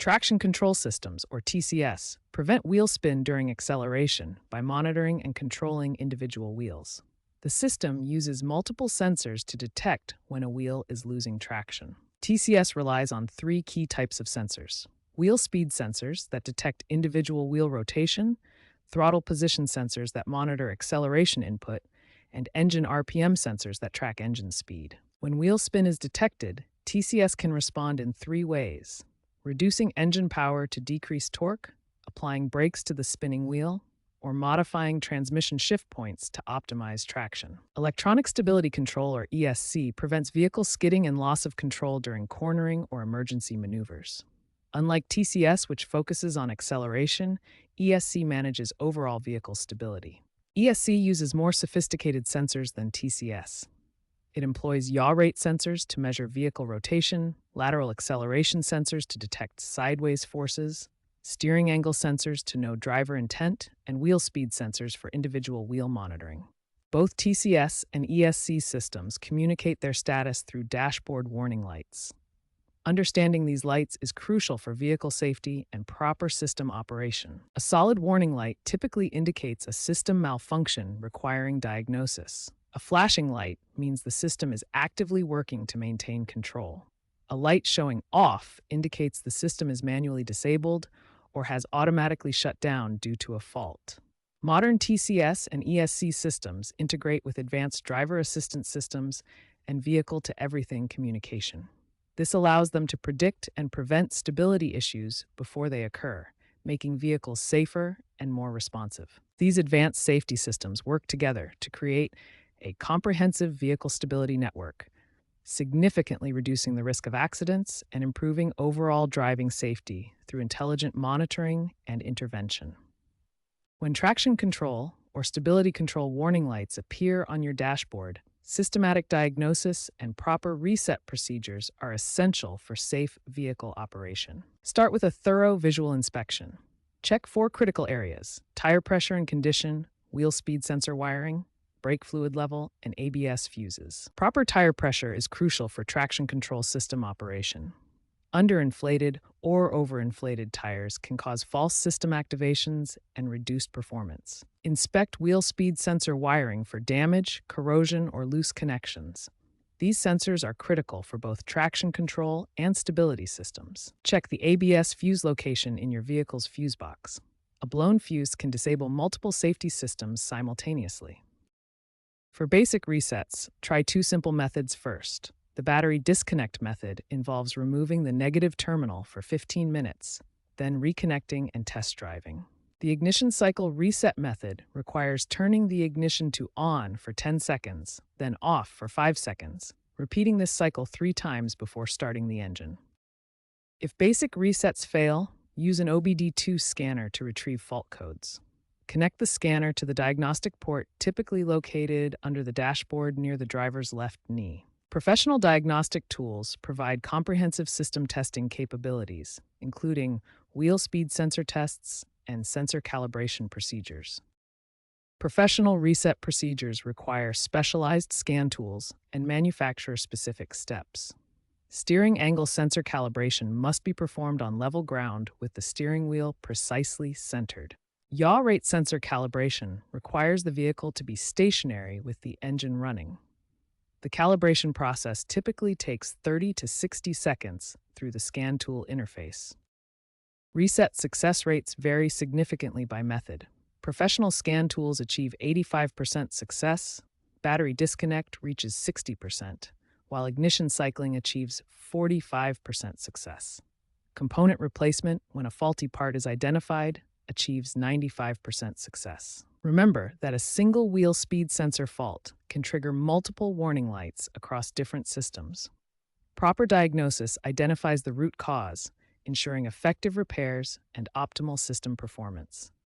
Traction control systems, or TCS, prevent wheel spin during acceleration by monitoring and controlling individual wheels. The system uses multiple sensors to detect when a wheel is losing traction. TCS relies on three key types of sensors: wheel speed sensors that detect individual wheel rotation, throttle position sensors that monitor acceleration input, and engine RPM sensors that track engine speed. When wheel spin is detected, TCS can respond in three ways: reducing engine power to decrease torque, applying brakes to the spinning wheel, or modifying transmission shift points to optimize traction. Electronic stability control, or ESC, prevents vehicle skidding and loss of control during cornering or emergency maneuvers. Unlike TCS, which focuses on acceleration, ESC manages overall vehicle stability. ESC uses more sophisticated sensors than TCS. It employs yaw rate sensors to measure vehicle rotation, lateral acceleration sensors to detect sideways forces, steering angle sensors to know driver intent, and wheel speed sensors for individual wheel monitoring. Both TCS and ESC systems communicate their status through dashboard warning lights. Understanding these lights is crucial for vehicle safety and proper system operation. A solid warning light typically indicates a system malfunction requiring diagnosis. A flashing light means the system is actively working to maintain control. A light showing off indicates the system is manually disabled or has automatically shut down due to a fault. Modern TCS and ESC systems integrate with advanced driver assistance systems and vehicle-to-everything communication. This allows them to predict and prevent stability issues before they occur, making vehicles safer and more responsive. These advanced safety systems work together to create a comprehensive vehicle stability network, significantly reducing the risk of accidents and improving overall driving safety through intelligent monitoring and intervention. When traction control or stability control warning lights appear on your dashboard, systematic diagnosis and proper reset procedures are essential for safe vehicle operation. Start with a thorough visual inspection. Check four critical areas: tire pressure and condition, wheel speed sensor wiring, brake fluid level, and ABS fuses. Proper tire pressure is crucial for traction control system operation. Underinflated or overinflated tires can cause false system activations and reduced performance. Inspect wheel speed sensor wiring for damage, corrosion, or loose connections. These sensors are critical for both traction control and stability systems. Check the ABS fuse location in your vehicle's fuse box. A blown fuse can disable multiple safety systems simultaneously. For basic resets, try two simple methods first. The battery disconnect method involves removing the negative terminal for 15 minutes, then reconnecting and test driving. The ignition cycle reset method requires turning the ignition to on for 10 seconds, then off for 5 seconds, repeating this cycle 3 times before starting the engine. If basic resets fail, use an OBD2 scanner to retrieve fault codes. Connect the scanner to the diagnostic port typically located under the dashboard near the driver's left knee. Professional diagnostic tools provide comprehensive system testing capabilities, including wheel speed sensor tests and sensor calibration procedures. Professional reset procedures require specialized scan tools and manufacturer-specific steps. Steering angle sensor calibration must be performed on level ground with the steering wheel precisely centered. Yaw rate sensor calibration requires the vehicle to be stationary with the engine running. The calibration process typically takes 30 to 60 seconds through the scan tool interface. Reset success rates vary significantly by method. Professional scan tools achieve 85% success, battery disconnect reaches 60%, while ignition cycling achieves 45% success. Component replacement, when a faulty part is identified, achieves 95% success. Remember that a single wheel speed sensor fault can trigger multiple warning lights across different systems. Proper diagnosis identifies the root cause, ensuring effective repairs and optimal system performance.